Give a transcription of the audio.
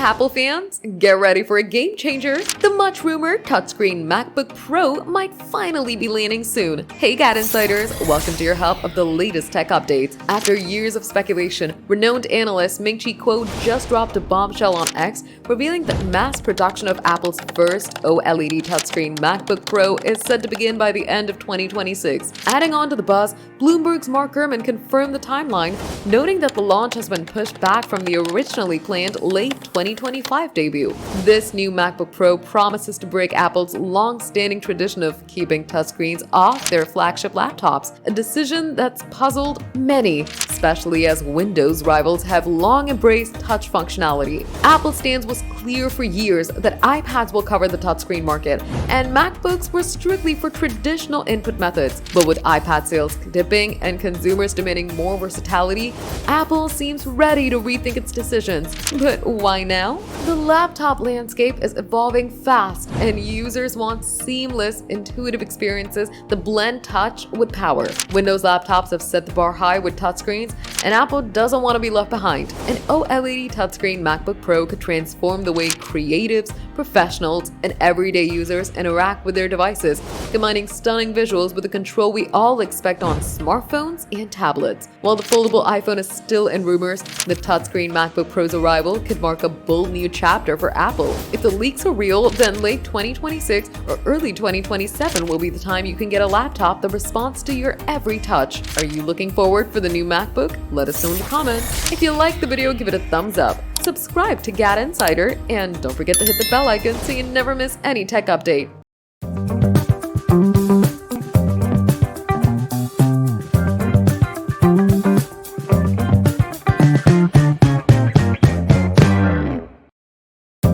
Apple fans, get ready for a game changer. The much-rumored touchscreen MacBook Pro might finally be landing soon. Hey GadInsiders, welcome to your hub of the latest tech updates. After years of speculation, renowned analyst Ming-Chi Kuo just dropped a bombshell on X, revealing that mass production of Apple's first OLED touchscreen MacBook Pro is set to begin by the end of 2026. Adding on to the buzz, Bloomberg's Mark Gurman confirmed the timeline, noting that the launch has been pushed back from the originally planned late 2025 debut. This new MacBook Pro promises to break Apple's long-standing tradition of keeping touchscreens off their flagship laptops, a decision that's puzzled many, especially as Windows rivals have long embraced touch functionality. Apple's stance was clear for years that iPads will cover the touchscreen market, and MacBooks were strictly for traditional input methods. But with iPad sales dipping and consumers demanding more versatility, Apple seems ready to rethink its decisions. But why now? The laptop landscape is evolving fast, and users want seamless, intuitive experiences that blend touch with power. Windows laptops have set the bar high with touchscreens, and Apple doesn't want to be left behind. An OLED touchscreen MacBook Pro could transform the way creatives, professionals, and everyday users interact with their devices, combining stunning visuals with the control we all expect on smartphones and tablets. While the foldable iPhone is still in rumors, the touchscreen MacBook Pro's arrival could mark a bold new chapter for Apple. If the leaks are real, then late 2026 or early 2027 will be the time you can get a laptop that responds to your every touch. Are you looking forward for the new MacBook? Let us know in the comments. If you liked the video, give it a thumbs up. Subscribe to GadInsider, and don't forget to hit the bell icon so you never miss any tech update.